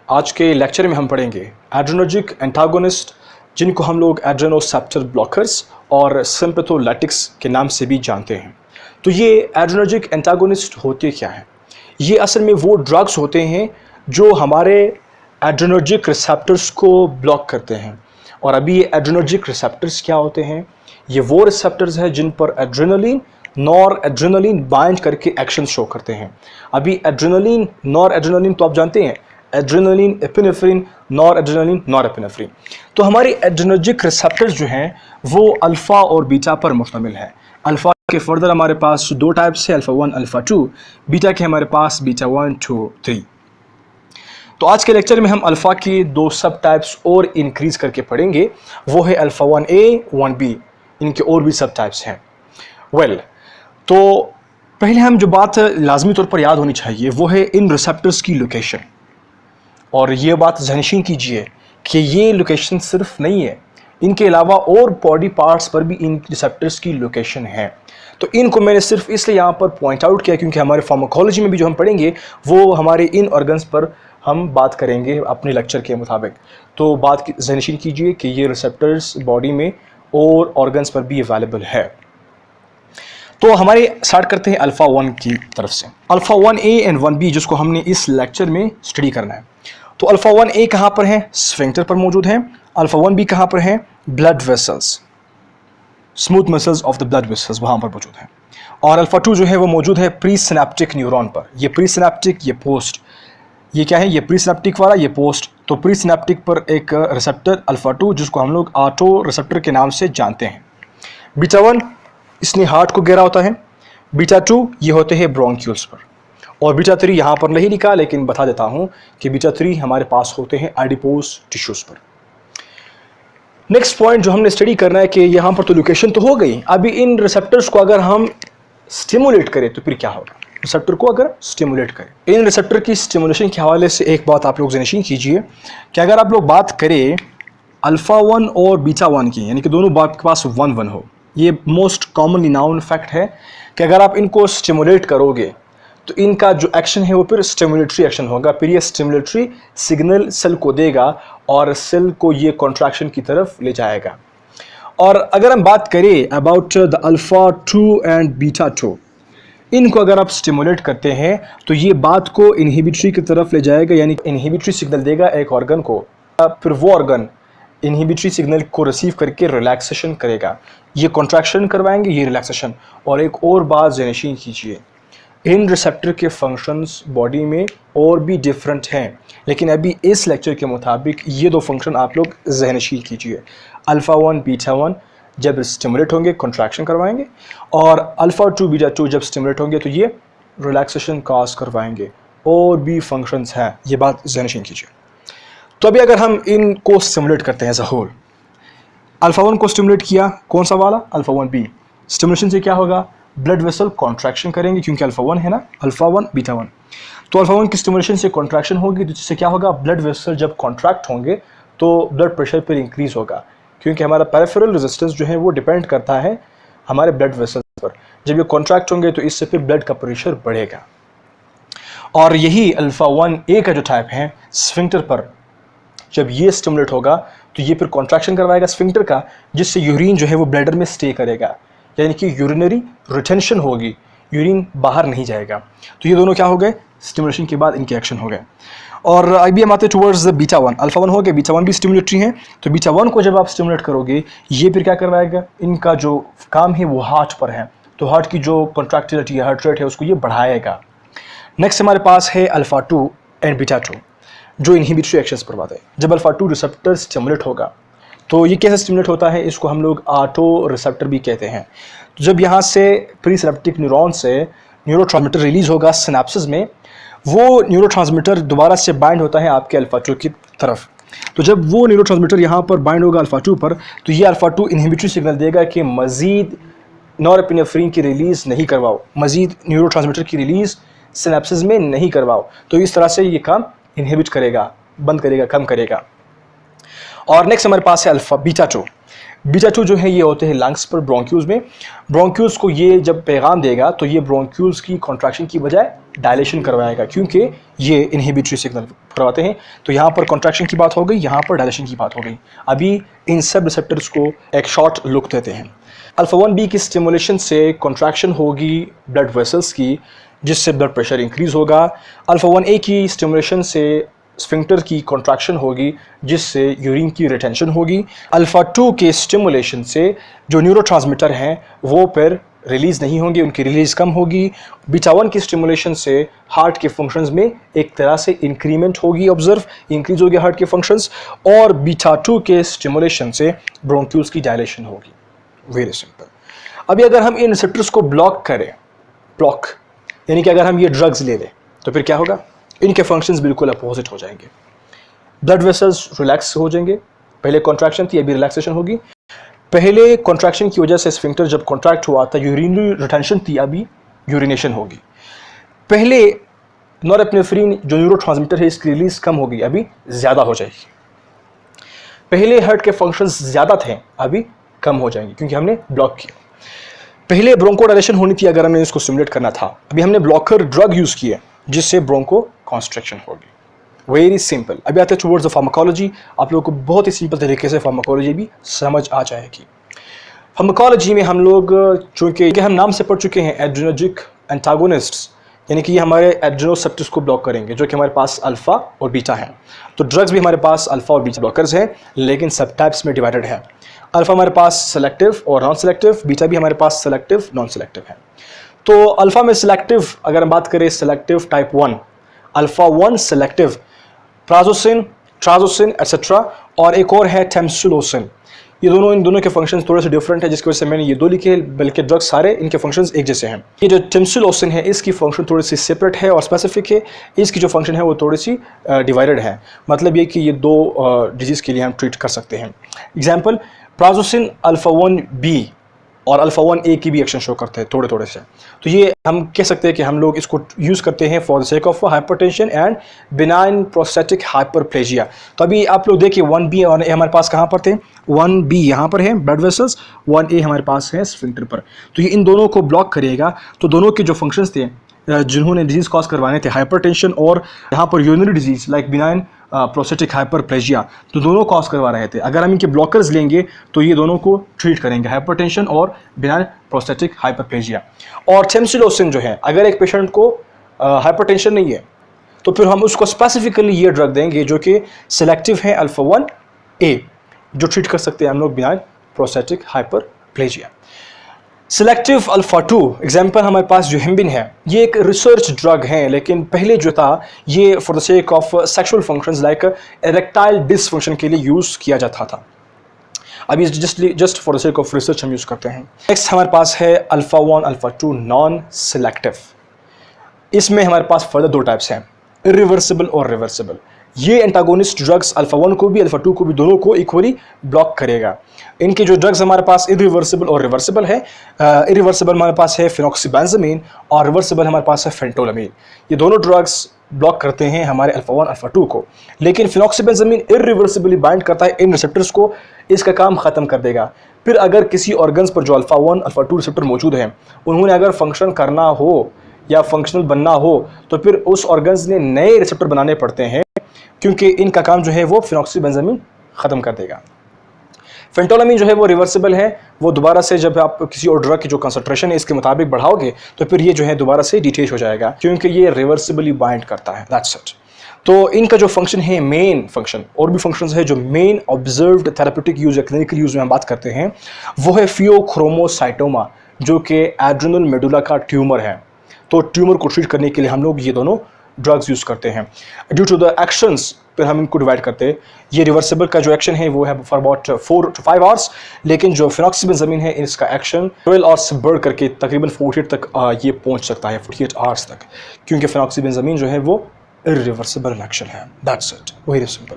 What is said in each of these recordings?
आज के लेक्चर में हम पढ़ेंगे एड्रेनर्जिक एंटागोनिस्ट, जिनको हम लोग एड्रेनोसेप्टर ब्लॉकर्स और सिम्पैथोलाइटिक्स के नाम से भी जानते हैं। तो ये एड्रेनर्जिक एंटागोनिस्ट होते क्या हैं? ये असल में वो ड्रग्स होते हैं जो हमारे एड्रेनर्जिक रिसेप्टर्स को ब्लॉक करते हैं। और अभी ये एड्रेनर्जिक रिसेप्टर्स क्या होते हैं? ये वो रिसेप्टर्स हैं जिन पर एड्रेनलिन नॉर एड्रेनलिन बाइंड करके एक्शन शो करते हैं। अभी एड्रेनलिन नॉर एड्रेनलिन तो आप जानते हैं, adrenaline epinephrine, nor adrenaline nor epinephrine. तो हमारी एड्रेनर्जिक रिसेप्टर्स जो हैं वो अल्फ़ा और बीटा पर मुश्तमिल है। अल्फ़ा के फर्दर हमारे पास दो टाइप्स है, अल्फ़ा 1 अल्फ़ा 2। बीटा के हमारे पास बीटा 1 2 3। तो आज के लेक्चर में हम अल्फ़ा की दो सब टाइप्स और इंक्रीज करके पढ़ेंगे, वो है अल्फ़ा 1A 1B। इनके और भी सब टाइप्स हैं। तो पहले हम जो बात लाजमी तौर पर याद होनी चाहिए वो है इन रिसेप्टर्स की लोकेशन। और ये बात ज़हनशीन कीजिए कि ये लोकेशन सिर्फ नहीं है, इनके अलावा और बॉडी पार्ट्स पर भी इन रिसेप्टर्स की लोकेशन है। तो इनको मैंने सिर्फ इसलिए यहाँ पर पॉइंट आउट किया क्योंकि हमारे फार्माकोलॉजी में भी जो हम पढ़ेंगे वो हमारे इन ऑर्गन्स पर हम बात करेंगे अपने लेक्चर के मुताबिक। तो बात की ज़हनशीन कीजिए कि ये रिसेप्टर्स बॉडी में और ऑर्गन्स पर भी अवेलेबल है। तो हमारे स्टार्ट करते हैं अल्फ़ा 1 की तरफ से। अल्फ़ा 1A एंड 1B जिसको हमने इस लेक्चर में स्टडी करना है। तो अल्फ़ा 1A कहाँ पर है? स्फिंक्टर पर मौजूद है। अल्फ़ा 1B कहाँ पर है? Blood vessels, smooth muscles of the blood vessels, वहाँ पर मौजूद है। और अल्फ़ा 2 जो है वो मौजूद है प्री सिनेप्टिक न्यूरॉन पर। ये प्री सिनेप्टिक, ये पोस्ट, ये क्या है? ये प्री सिनेप्टिक वाला, ये पोस्ट। तो प्री सिनेप्टिक पर एक रिसेप्टर अल्फ़ा 2 जिसको हम लोग ऑटो रिसेप्टर के नाम से जानते हैं। बीटा 1 इसने हार्ट को घेरा होता है। बीटा 2 ये होते हैं ब्रोंक्यूल्स पर। और बीटा 3 यहाँ पर नहीं लिखा लेकिन बता देता हूँ कि बीटा 3 हमारे पास होते हैं एडिपोज टिश्यूज़ पर। नेक्स्ट पॉइंट जो हमने स्टडी करना है कि यहाँ पर तो लोकेशन तो हो गई, अभी इन रिसेप्टर्स को अगर हम स्टिमुलेट करें तो फिर क्या होगा? रिसेप्टर को अगर स्टिमुलेट करें, इन रिसेप्टर की स्टिमुलेशन के हवाले से एक बात आप लोग ज़हनशीन कीजिए कि अगर आप लोग बात करें अल्फ़ा 1 और बीटा 1 की, यानी कि दोनों आपके पास 1 1 हो, ये मोस्ट कॉमनली नाउन फैक्ट है कि अगर आप इनको स्टिमुलेट करोगे तो इनका जो एक्शन है वो फिर स्टिमुलेटरी एक्शन होगा। फिर ये स्टिमुलेटरी सिग्नल सेल को देगा और सेल को ये कॉन्ट्रैक्शन की तरफ ले जाएगा। और अगर हम बात करें about the alpha 2 and beta 2, इनको अगर आप स्टिमुलेट करते हैं तो ये बात को इनहिबिटरी की तरफ ले जाएगा, यानी इनहिबिटरी सिग्नल देगा एक ऑर्गन को, फिर वो ऑर्गन इनहिबिटरी सिग्नल को रिसीव करके रिलैक्सेशन करेगा। ये कॉन्ट्रैक्शन करवाएंगे, ये रिलैक्सेशन। और एक और बात ज़हनशीन कीजिए, इन रिसेप्टर के फंक्शंस बॉडी में और भी डिफरेंट हैं, लेकिन अभी इस लेक्चर के मुताबिक ये दो फंक्शन आप लोग ज़हनशीन कीजिए। अल्फ़ा 1 बीटा 1 जब स्टिमुलेट होंगे कॉन्ट्रैक्शन करवाएंगे, और अल्फ़ा 2 बीटा 2 जब स्टिमुलेट होंगे तो ये रिलैक्सेशन कॉज करवाएंगे। और भी फंक्शंस हैं, ये बात ज़हनशीन कीजिए। तो अभी अगर हम इनको स्टिमुलेट करते हैं एज अ होल, अल्फ़ा 1 को स्टिमुलेट किया, कौन सा वाला? Alpha 1B। स्टिमुलेशन से क्या होगा? ब्लड वेसल कॉन्ट्रैक्शन करेंगे क्योंकि अल्फ़ा 1 है ना, अल्फ़ा 1 बीटा 1। तो अल्फ़ा 1 की स्टिमुलेशन से कॉन्ट्रैक्शन होगी तो जिससे क्या होगा? ब्लड वेसल जब कॉन्ट्रैक्ट होंगे तो ब्लड प्रेशर पर इंक्रीज़ होगा, क्योंकि हमारा पेरिफेरल रेजिस्टेंस जो है वो डिपेंड करता है हमारे ब्लड वेसल पर। जब ये कॉन्ट्रैक्ट होंगे तो इससे फिर ब्लड का प्रेशर बढ़ेगा। और यही अल्फ़ा 1A का जो टाइप है स्फिंक्टर पर, जब ये स्टिमुलेट होगा तो ये फिर कॉन्ट्रैक्शन करवाएगा स्फिंक्टर का, जिससे यूरिन जो है वो ब्लैडर में स्टे करेगा, यानी कि यूरिनरी रिटेंशन होगी, यूरिन बाहर नहीं जाएगा। तो ये दोनों क्या हो गए? स्टिमुलेशन के बाद इनके एक्शन हो गए। और अभी हम आते टुवर्ड्स बीटा 1। अल्फ़ा 1 हो गया, बीटा 1 भी स्टिमुलेटरी है। तो बीटा 1 को जब आप स्टिमुलेट करोगे ये फिर क्या करवाएगा? इनका जो काम है वो हार्ट पर है, तो हार्ट की जो कॉन्ट्रैक्टिलिटी है, हार्ट रेट है, उसको ये बढ़ाएगा। नेक्स्ट हमारे पास है अल्फ़ा 2 एंड बीटा 2 जो इनहिबिटरी एक्शंस पर बात है। जब अल्फ़ा 2 रिसेप्टर स्टिमुलेट होगा तो ये कैसे स्टिमुलेट होता है? इसको हम लोग ऑटो रिसेप्टर भी कहते हैं। तो जब यहाँ से प्री सिनेप्टिक न्यूरॉन से न्यूरोट्रांसमीटर रिलीज़ होगा सिनेप्सिस में, वो न्यूरोट्रांसमीटर दोबारा से बाइंड होता है आपके अल्फ़ा 2 की तरफ। तो जब वो न्यूरोट्रांसमीटर यहाँ पर बाइंड होगा अल्फ़ा 2 पर, तो ये अल्फ़ा 2 इनहिबिटरी सिग्नल देगा कि मज़ीद नॉरएपिनेफ्रिन की रिलीज़ नहीं करवाओ, मज़ीद न्यूरोट्रांसमीटर की रिलीज़ सिनेप्सिस में नहीं करवाओ। तो इस तरह से ये काम इनहिबिट करेगा, बंद करेगा, कम करेगा। और नेक्स्ट हमारे पास है अल्फ़ा बीटा 2। बीटा 2 जो है ये होते हैं लंग्स पर, ब्रोंक्यूल्स में। ब्रोंक्यूल्स को ये जब पैगाम देगा तो ये ब्रोंक्यूल्स की कॉन्ट्रैक्शन की बजाय डायलेशन करवाएगा, क्योंकि ये इनहिबिटरी सिग्नल करवाते हैं। तो यहाँ पर कॉन्ट्रैक्शन की बात हो गई, यहाँ पर डायलेशन की बात हो गई। अभी इन सब रिसेप्टर्स को एक शॉर्ट लुक देते हैं। अल्फा 1b की स्टिमुलेशन से कॉन्ट्रैक्शन होगी ब्लड वेसल्स की, जिससे ब्लड प्रेशर इंक्रीज होगा। अल्फा 1a की स्टिमुलेशन से स्फिंक्टर की कॉन्ट्रैक्शन होगी, जिससे यूरिन की रिटेंशन होगी। अल्फा 2 के स्टिमुलेशन से जो न्यूरोट्रांसमीटर हैं वो फिर रिलीज़ नहीं होंगे, उनकी रिलीज़ कम होगी। बीटा 1 की स्टिमुलेशन से हार्ट के फंक्शंस में एक तरह से इंक्रीमेंट होगी, ऑब्जर्व इंक्रीज होगी हार्ट के फंक्शंस। और बीटा 2 के स्टिमुलेशन से ब्रोंक्यूल्स की डायलेशन होगी। Very simple. अभी अगर हम इन रिसेप्टर्स को ब्लॉक करें, ब्लॉक यानी कि अगर हम ये ड्रग्स ले लें तो फिर क्या होगा? इनके फंक्शंस बिल्कुल अपोजिट हो जाएंगे। ब्लड वेसल्स रिलैक्स हो जाएंगे, पहले कॉन्ट्रैक्शन थी अभी रिलैक्सेशन होगी। पहले कॉन्ट्रैक्शन की वजह से स्फिंक्टर जब कॉन्ट्रैक्ट हुआ था यूरिनरी रिटेंशन थी, अभी यूरिनेशन होगी। पहले नॉरएपिनेफ्रिन जो न्यूरोट्रांसमीटर है इसकी रिलीज कम होगी, अभी ज़्यादा हो जाएगी। पहले हार्ट के फंक्शंस ज़्यादा थे, अभी कम हो जाएंगे क्योंकि हमने ब्लॉक किया। पहले ब्रोंकोडायलेशन होनी थी अगर हमें इसको स्टिमुलेट करना था, अभी हमने ब्लॉकर ड्रग यूज़ किया जिससे ब्रोंको कॉन्स्ट्रिक्शन होगी। Very simple. अभी आते हैं टुवर्ड्स द फार्माकोलॉजी। आप लोगों को बहुत ही सिंपल तरीके से फार्माकोलॉजी भी समझ आ जाएगी। फार्माकोलॉजी में हम लोग चूँकि हम नाम से पढ़ चुके हैं एड्रेनर्जिक एंटागोनिस्ट्स, यानी कि ये हमारे एड्रेनोसेप्टर्स को ब्लॉक करेंगे जो कि हमारे पास अल्फ़ा और बीटा हैं। तो ड्रग्स भी हमारे पास अल्फ़ा और बीटा ब्लॉकर्स हैं, लेकिन सब टाइप्स में डिवाइडेड है। अल्फ़ा हमारे पास सेलेक्टिव और नॉन सेलेक्टिव, बीटा भी हमारे पास सेलेक्टिव नॉन सेलेक्टिव है। तो अल्फ़ा में सेलेक्टिव अगर हम बात करें, selective type 1, alpha 1 selective, prazosin, terazosin etcetera, और एक और है टेम्सुलोसिन। ये दोनों, इन दोनों के फंक्शंस थोड़े से डिफरेंट है, जिसकी वजह से मैंने ये दो लिखे, बल्कि ड्रग्स सारे इनके फंक्शंस एक जैसे हैं। ये जो टेम्सुलोसिन है इसकी फंक्शन थोड़ी सी सेपरेट है और स्पेसिफिक है, इसकी जो फंक्शन है वो थोड़ी सी डिवाइडेड है। मतलब ये कि ये दो डिजीज़ के लिए हम ट्रीट कर सकते हैं। एग्जाम्पल, प्राजोसिन अल्फ़ा 1b और अल्फ़ा 1a की भी एक्शन शो करते हैं थोड़े थोड़े से। तो ये हम कह सकते हैं कि हम लोग इसको यूज़ करते हैं for the sake of hypertension and benign prostatic hyperplasia. तो अभी आप लोग देखिए 1b और a हमारे पास कहाँ पर थे? 1b यहाँ पर है ब्लड वेसल्स, 1a हमारे पास है स्फिंक्टर पर। तो ये इन दोनों को ब्लॉक करिएगा तो दोनों के जो फंक्शंस थे जिन्होंने डिजीज़ कॉज करवाने थे, हाइपरटेंशन और यहाँ पर urinary disease like benign prostatic hyperplasia, तो दोनों कॉज करवा रहे थे। अगर हम इनके ब्लॉकर्स लेंगे तो ये दोनों को ट्रीट करेंगे, हाइपरटेंशन और बिनाइन प्रोस्टेटिक हाइपरप्लेजिया। और टेम्सुलोसिन जो है, अगर एक पेशेंट को हाइपरटेंशन नहीं है तो फिर हम उसको स्पेसिफिकली ये ड्रग देंगे जो कि सिलेक्टिव है अल्फ़ा 1a, जो ट्रीट कर सकते हैं हम लोग benign prostatic hyperplasia. Selective alpha 2 example हमारे पास जो हिम्बिन है, ये एक रिसर्च ड्रग है, लेकिन पहले जो था ये for the sake of sexual functions like erectile dysfunction के लिए यूज़ किया जाता था। अभी just for the sake of research हम यूज़ करते हैं। नेक्स्ट हमारे पास है अल्फ़ा 1 अल्फ़ा 2 नॉन सिलेक्टिव। इसमें हमारे पास फर्दर दो टाइप्स हैं, इरिवर्सिबल और रिवर्सिबल। ये एंटागोनिस्ट ड्रग्स अल्फ़ा 1 को भी अल्फ़ा 2 को भी दोनों को इक्वली ब्लॉक करेगा। इनके जो ड्रग्स हमारे पास इरिवर्सिबल और रिवर्सिबल है, इरिवर्सिबल हमारे पास है फिनॉक्सीबेंजामीन और रिवर्सिबल हमारे पास है फेंटोलामीन। ये दोनों ड्रग्स ब्लॉक करते हैं हमारे अल्फ़ा 1 अल्फ़ा 2 को, लेकिन फिनॉक्सीबेंजामीन इरिवर्सिबली बाइंड करता है इन रिसेप्टर्स को, इसका काम ख़त्म कर देगा। फिर अगर किसी ऑर्गन्स पर जो अल्फ़ा 1 अल्फ़ा 2 रिसेप्टर मौजूद हैं, उन्होंने अगर फंक्शन करना हो या फंक्शनल बनना हो तो फिर उस ऑर्गन्स ने नए रिसेप्टर बनाने पड़ते हैं, क्योंकि इनका काम जो है वो फिनॉक्सीबेंजामीन ख़त्म कर देगा। फेंटोलामीन जो है वो रिवर्सिबल है, वो दोबारा से जब आप किसी और ड्रग की जो कंसंट्रेशन है इसके मुताबिक बढ़ाओगे तो फिर ये जो है दोबारा से डिटेच हो जाएगा, क्योंकि ये रिवर्सिबली बाइंड करता है। That's it. तो इनका जो फंक्शन है, मेन फंक्शन, और भी फंक्शंस है जो मेन ऑब्जर्व्ड थेरेप्यूटिक यूज या क्लिनिकल यूज में हम बात करते हैं, वो है फियोक्रोमोसाइटोमा, जो कि एड्रेनल मेडुला का ट्यूमर है। तो ट्यूमर को ट्रीट करने के लिए हम लोग ये दोनों ड्रग्स यूज़ करते हैं। ड्यू टू द एक्शंस फिर हम इनको डिवाइड करते हैं। ये रिवर्सिबल का जो एक्शन है वो है फॉर अबाउट 4 to 5 आवर्स, लेकिन जो फिनॉक्सीबेंजामीन है इसका एक्शन 12 आवर्स से बढ़ करके तकरीबन 48 तक ये पहुंच सकता है, 48 आवर्स तक, क्योंकि फिनॉक्सीबेंजामीन जो है वो इरिवर्सिबल एक्शन है। That's it, very simple.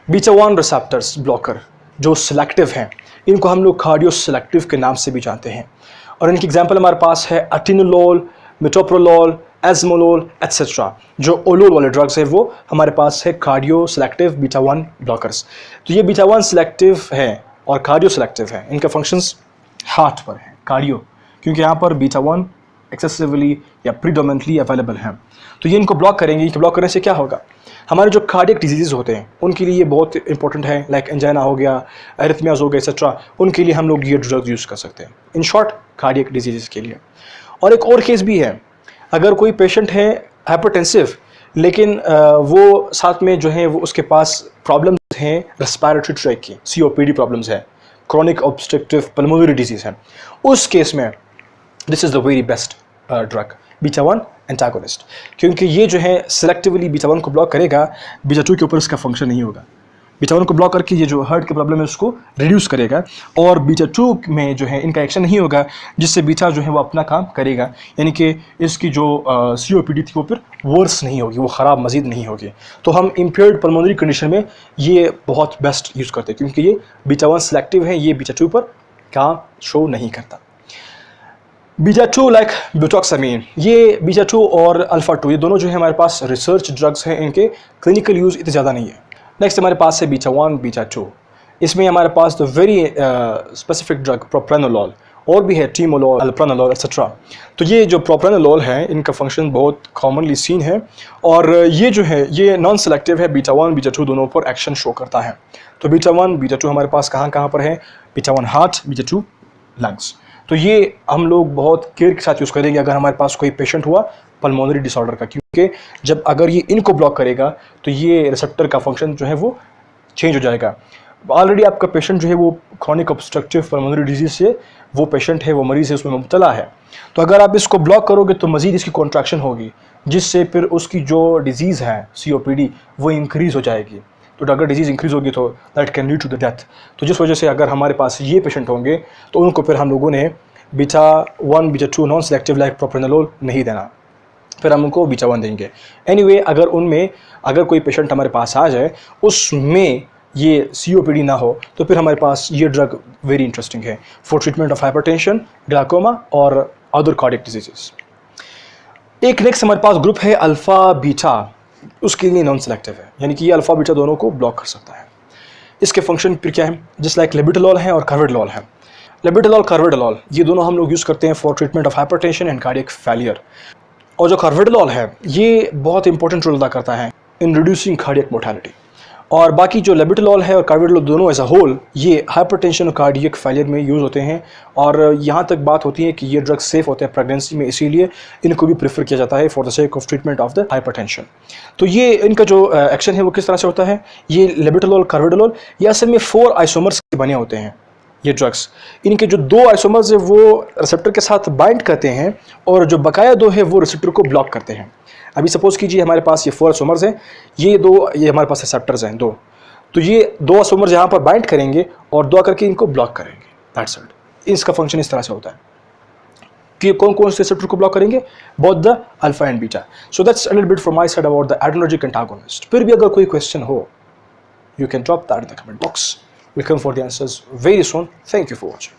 Beta 1 receptors blocker जो सिलेक्टिव हैं, इनको हम लोग कार्डियो सिलेक्टिव के नाम से भी जानते हैं, और इनकी एग्जाम्पल हमारे पास है अटिनोलोल, मेटोप्रोलोल, एजमोलोल एट्सेट्रा। जो ओलोल वाले ड्रग्स है वो हमारे पास है कार्डियो सिलेक्टिव बीटा 1 ब्लॉकर्स। तो ये बीटा 1 सिलेक्टिव है और कार्डियो सेलेक्टिव हैं। इनका फंक्शंस हार्ट पर हैं, कार्डियो, क्योंकि यहाँ पर बीटा 1 एक्सेसिवली या प्रीडोमिनेंटली अवेलेबल हैं। तो ये इनको ब्लॉक करेंगे। इनको ब्लॉक करने से क्या होगा, हमारे जो कार्डियक डिजीज़ होते हैं उनके लिए ये बहुत इंपॉर्टेंट है, लाइक एंजाइना हो गया, एरिथमियाज हो गए एक्सेट्रा, उनके लिए हम लोग ये ड्रग यूज़ कर सकते हैं, इन शॉर्ट कार्डियक डिजीज़ के लिए। और एक और केस भी है, अगर कोई पेशेंट है हाइपरटेंसिव लेकिन वो साथ में जो है वो उसके पास प्रॉब्लम्स हैं रेस्पिरेटरी ट्रैक की, COPD प्रॉब्लम्स है, क्रॉनिक ऑब्स्ट्रक्टिव पल्मोनरी डिजीज़ है, उस केस में this is the very best drug beta 1 antagonist, क्योंकि ये जो है सिलेक्टिवली बीटा 1 को ब्लॉक करेगा, बीटा 2 के ऊपर इसका फंक्शन नहीं होगा। बीटा 1 को ब्लॉक करके ये जो हार्ट की प्रॉब्लम है उसको रिड्यूस करेगा, और बीटा 2 में जो है इनका एक्शन नहीं होगा, जिससे बीटा जो है वो अपना काम करेगा, यानी कि इसकी जो COPD थी वो फिर वर्स नहीं होगी, वो ख़राब मज़ीद नहीं होगी। तो हम इम्पेयर्ड पल्मोनरी कंडीशन में ये बहुत बेस्ट यूज़ करते हैं, क्योंकि ये बीटा 1 सिलेक्टिव है, ये बीटा 2 पर काम शो नहीं करता। बीटा 2 लाइक ब्यूटॉक्सामीन, ये बीटा 2 और अल्फ़ा 2 ये दोनों जो है हमारे पास रिसर्च ड्रग्स हैं, इनके क्लिनिकल यूज़ इतने ज़्यादा नहीं है। नेक्स्ट हमारे पास है बीटा 1 बीटा 2, इसमें हमारे पास द वेरी स्पेसिफिक ड्रग प्रोप्रानोलॉल, और भी है टीमोलॉल, अल्प्रानोलॉल एक्सेट्रा। तो ये जो प्रोप्रानोलॉल है इनका फंक्शन बहुत कॉमनली सीन है, और ये जो है ये नॉन सेलेक्टिव है, बीटा 1 बीटा 2 दोनों पर एक्शन शो करता है। तो बीटा 1 बीटा 2 हमारे पास कहाँ कहाँ पर है, बीटा 1 हार्ट, बीटा 2 लंग्स। तो ये हम लोग बहुत केयर के साथ यूज़ करेंगे अगर हमारे पास कोई पेशेंट हुआ पल्मोनरी डिसऑर्डर का, क्योंकि जब अगर ये इनको ब्लॉक करेगा तो ये रिसेप्टर का फंक्शन जो है वो चेंज हो जाएगा। ऑलरेडी आपका पेशेंट जो है वो क्रॉनिक ऑब्स्ट्रक्टिव पल्मोनरी डिजीज़ से वो पेशेंट है, वो मरीज़ है, उसमें मुब्तला है। तो अगर आप इसको ब्लॉक करोगे तो मज़ीद इसकी कॉन्ट्रैक्शन होगी, जिससे फिर उसकी जो डिजीज़ है COPD वो इंक्रीज़ हो जाएगी। तो अगर डिजीज़ इंक्रीज़ होगी तो that can lead to the death. तो जिस वजह से अगर हमारे पास ये पेशेंट होंगे तो उनको फिर हम लोगों ने beta 1 beta 2 non selective like propranolol नहीं देना, फिर हम उनको बीटा 1 देंगे। एनीवे अगर उनमें अगर कोई पेशेंट हमारे पास आ जाए उसमें ये COPD ना हो तो फिर हमारे पास ये ड्रग वेरी इंटरेस्टिंग है for treatment of hypertension, glaucoma और अदर कार्डियक डिजीजेस। एक नेक्स्ट हमारे पास ग्रुप है अल्फ़ा बीटा, उसके लिए नॉन सेलेक्टिव है, यानी कि ये अल्फ़ा बीटा दोनों को ब्लॉक कर सकता है। इसके फंक्शन फिर क्या है, जिस लाइक लेबिटोलॉल है और कार्वेडोलॉल है। लेबिटोलॉल कार्वेडोलॉल ये दोनों हम लोग यूज़ करते हैं for treatment of hypertension and cardiac failure. और जो कार्वेडोलॉल है ये बहुत इंपॉर्टेंट रोल अदा करता है इन रिड्यूसिंग कार्डियक मोर्टेलिटी, और बाकी जो लेबिटोलॉल है और कार्वेडोलॉल दोनों एज अ होल ये हाइपरटेंशन और कार्डियक फेलियर में यूज़ होते हैं। और यहाँ तक बात होती है कि ये ड्रग्स सेफ होते हैं प्रेगनेंसी में, इसीलिए इनको भी प्रेफर किया जाता है for the sake of treatment of the hypertension. तो ये इनका जो एक्शन है वो किस तरह से होता है, ये लेबिटोलॉल कार्वेडोलॉल ये असल में 4 आइसोमर्स के बने होते हैं ये ड्रग्स। इनके जो 2 आइसोमर्स है वो रिसेप्टर के साथ बाइंड करते हैं, और जो बकाया 2 है वो रिसेप्टर को ब्लॉक करते हैं। अभी सपोज कीजिए हमारे पास ये 4 आइसोमर्स हैं, ये 2 ये हमारे पास रिसेप्टर्स हैं 2, तो ये 2 आइसोमर्स यहाँ पर बाइंड करेंगे और 2 करके इनको ब्लॉक करेंगे, दैट्स इट। इसका फंक्शन इस तरह से होता है कि कौन कौन से रिसेप्टर को ब्लॉक करेंगे, both the alpha and beta. So that's a little bit from my side about the adrenergic antagonist. फिर भी अगर कोई क्वेश्चन हो you can drop that in the comment box, we'll come for the answers very soon. Thank you for watching.